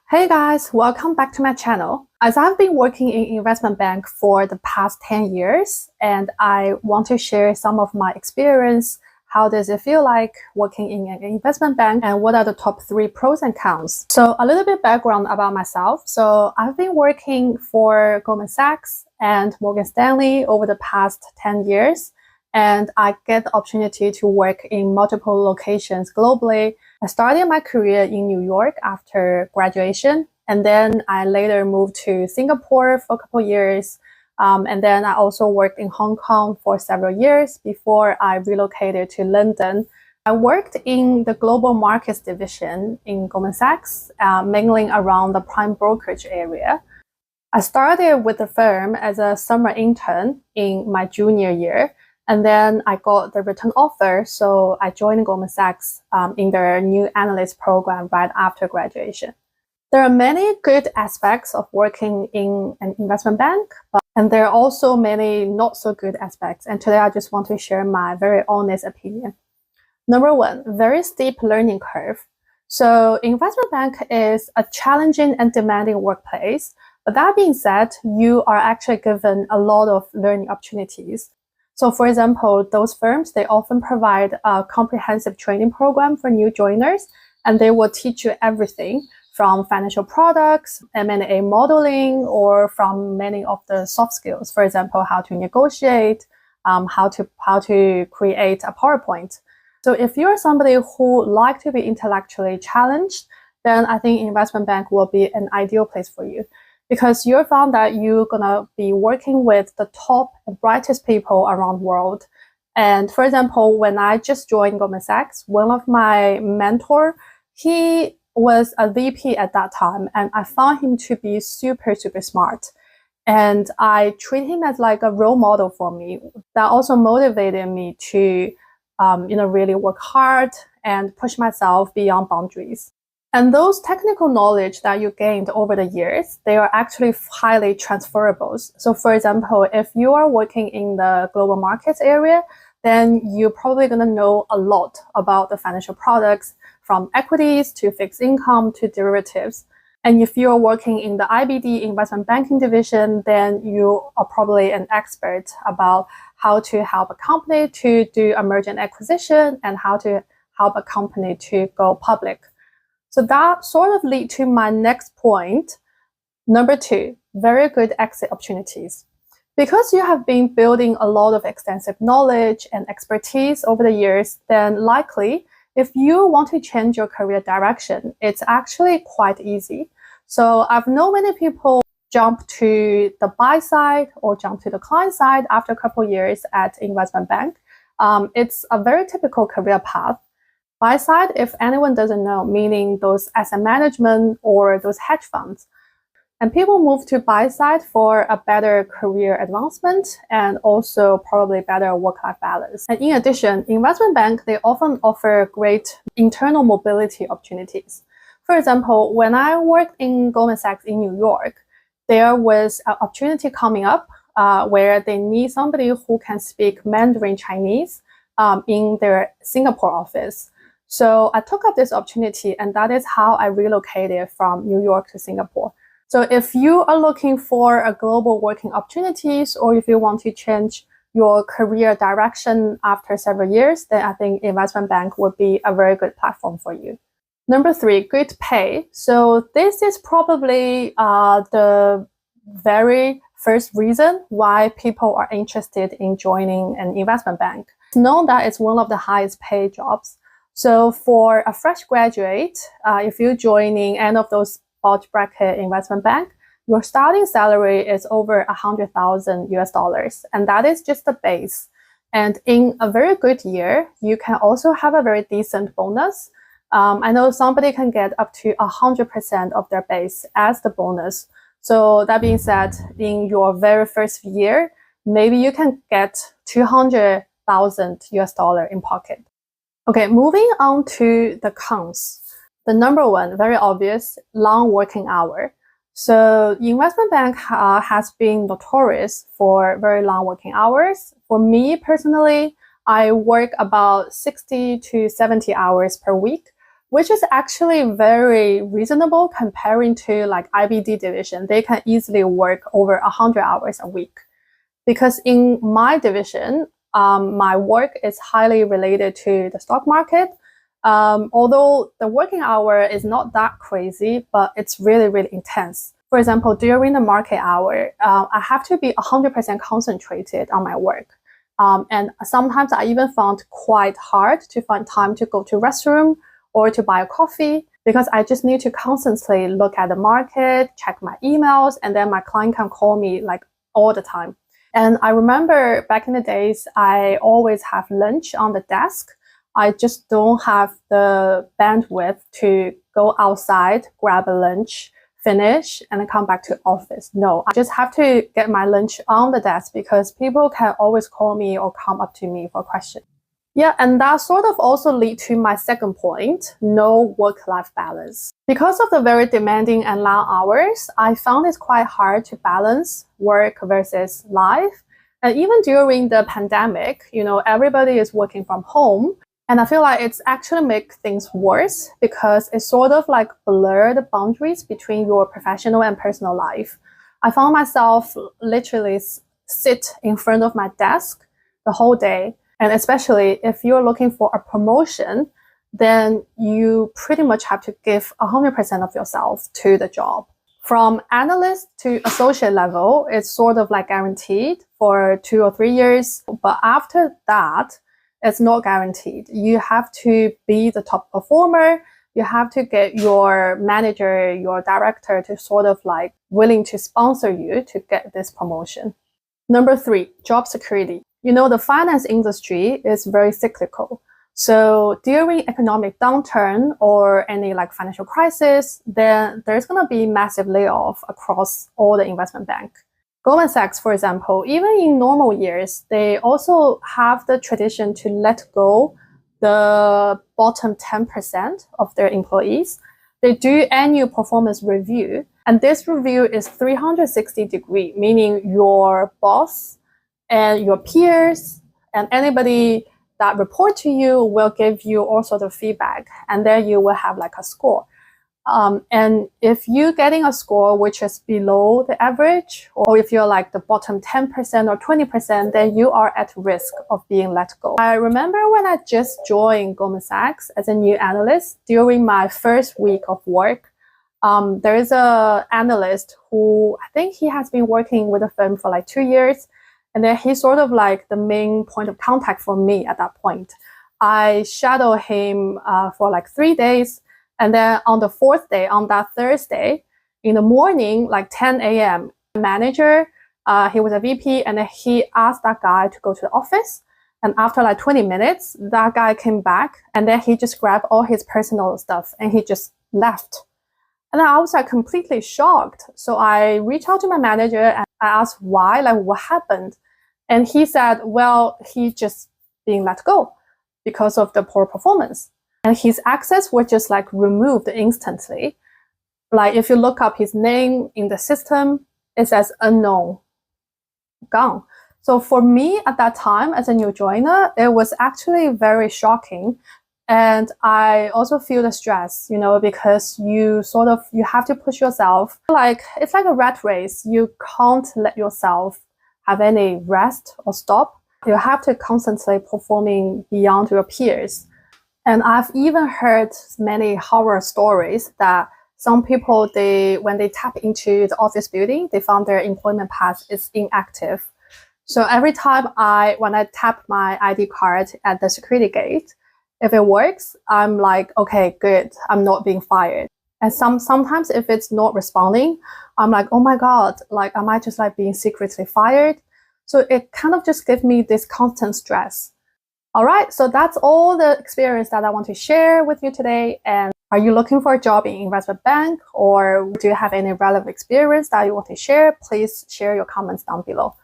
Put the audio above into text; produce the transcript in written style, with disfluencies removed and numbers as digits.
Hey guys, welcome back to my channel. As I've been working in investment bank for the past 10 years, and I want to share some of my experience. How does it feel like working in an investment bank, and what are the top 3 pros and cons? So a little bit background about myself. So I've been working for Goldman Sachs and Morgan Stanley over the past 10 years, and I get the opportunity to work in multiple locations globally. I started my career in New York after graduation, and then I later moved to Singapore for a couple of years. And then I also worked in Hong Kong for several years before I relocated to London. I worked in the global markets division in Goldman Sachs, mainly around the prime brokerage area. I started with the firm as a summer intern in my junior year. And then I got the written offer, so I joined Goldman Sachs in their new analyst program right after graduation. There are many good aspects of working in an investment bank, and there are also many not so good aspects. And today I just want to share my very honest opinion. Number 1, very steep learning curve. So investment bank is a challenging and demanding workplace. But that being said, you are actually given a lot of learning opportunities. So for example, those firms, they often provide a comprehensive training program for new joiners, and they will teach you everything from financial products, M&A modeling, or from many of the soft skills. For example, how to negotiate, how to create a PowerPoint. So if you're somebody who like to be intellectually challenged, then I think investment bank will be an ideal place for you, because you found that you're gonna be working with the top and brightest people around the world. And for example, when I just joined Goldman Sachs, one of my mentor, he was a VP at that time, and I found him to be super, super smart. And I treat him as like a role model for me. That also motivated me to, really work hard and push myself beyond boundaries. And those technical knowledge that you gained over the years, they are actually highly transferable. So for example, if you are working in the global markets area, then you're probably going to know a lot about the financial products, from equities to fixed income to derivatives. And if you're working in the IBD investment banking division, then you are probably an expert about how to help a company to do a merger and acquisition and how to help a company to go public. So that sort of leads to my next point. Number 2, very good exit opportunities. Because you have been building a lot of extensive knowledge and expertise over the years, then likely if you want to change your career direction, it's actually quite easy. So I've known many people jump to the buy side or jump to the client side after a couple of years at investment bank. It's a very typical career path. Buy side, if anyone doesn't know, meaning those asset management or those hedge funds. And people move to buy side for a better career advancement and also probably better work-life balance. And in addition, investment bank, they often offer great internal mobility opportunities. For example, when I worked in Goldman Sachs in New York, there was an opportunity coming up where they need somebody who can speak Mandarin Chinese in their Singapore office. So I took up this opportunity, and that is how I relocated from New York to Singapore. So if you are looking for a global working opportunities, or if you want to change your career direction after several years, then I think investment bank would be a very good platform for you. Number 3, good pay. So this is probably the very first reason why people are interested in joining an investment bank. It's known that it's one of the highest paid jobs. So for a fresh graduate, if you're joining any of those bulge bracket investment bank, your starting salary is over $100,000, and that is just the base. And in a very good year, you can also have a very decent bonus. I know somebody can get up to 100% of their base as the bonus. So that being said, in your very first year, maybe you can get $200,000 in pocket. Okay, moving on to the cons. The number 1, very obvious, long working hour. So investment bank has been notorious for very long working hours. For me personally, I work about 60 to 70 hours per week. which is actually very reasonable comparing to like IBD division. They can easily work over 100 hours a week. Because in my division, my work is highly related to the stock market. Although the working hour is not that crazy, but it's really, really intense. For example, during the market hour, I have to be 100% concentrated on my work. And sometimes I even found quite hard to find time to go to restroom or to buy a coffee, because I just need to constantly look at the market, check my emails, and then my client can call me like all the time. And I remember back in the days, I always have lunch on the desk. I just don't have the bandwidth to go outside, grab a lunch, finish, and then come back to office. No, I just have to get my lunch on the desk because people can always call me or come up to me for a question. Yeah, and that sort of also lead to my second point, no work-life balance. Because of the very demanding and long hours, I found it quite hard to balance work versus life. And even during the pandemic, everybody is working from home. And I feel like it's actually make things worse because it sort of like blur the boundaries between your professional and personal life. I found myself literally sit in front of my desk the whole day. And especially if you're looking for a promotion, then you pretty much have to give 100% of yourself to the job. From analyst to associate level, it's sort of like guaranteed for 2 or 3 years. But after that, it's not guaranteed. You have to be the top performer. You have to get your manager, your director to sort of like willing to sponsor you to get this promotion. Number 3, job security. The finance industry is very cyclical. So during economic downturn or any like financial crisis, then there's going to be massive layoff across all the investment bank. Goldman Sachs, for example, even in normal years, they also have the tradition to let go the bottom 10% of their employees. They do annual performance review, and this review is 360-degree, meaning your boss and your peers and anybody that report to you will give you all sorts of feedback, and then you will have like a score. And if you're getting a score which is below the average, or if you're like the bottom 10% or 20%, then you are at risk of being let go. I remember when I just joined Goldman Sachs as a new analyst, during my first week of work, there is an analyst who I think he has been working with the firm for like 2 years. And then he's sort of like the main point of contact for me at that point. I shadowed him for like 3 days. And then on the 4th day, on that Thursday, in the morning, like 10 a.m., the manager, he was a VP, and then he asked that guy to go to the office. And after like 20 minutes, that guy came back, and then he just grabbed all his personal stuff and he just left. And then I was like completely shocked. So I reached out to my manager and I asked why, like what happened? And he said, well, he just being let go because of the poor performance. And his access was just like removed instantly. Like if you look up his name in the system, it says unknown, gone. So for me at that time as a new joiner, it was actually very shocking. And I also feel the stress, because you have to push yourself. Like it's like a rat race. You can't let yourself have any rest or stop. You have to constantly performing beyond your peers. And I've even heard many horror stories that some people, when they tap into the office building, they found their employment path is inactive. So every time when I tap my ID card at the security gate, if it works, I'm like, okay, good, I'm not being fired. And sometimes if it's not responding, I'm like, oh my God, like, am I just like being secretly fired? So it kind of just gives me this constant stress. All right, so that's all the experience that I want to share with you today. And are you looking for a job in investment bank, or do you have any relevant experience that you want to share? Please share your comments down below.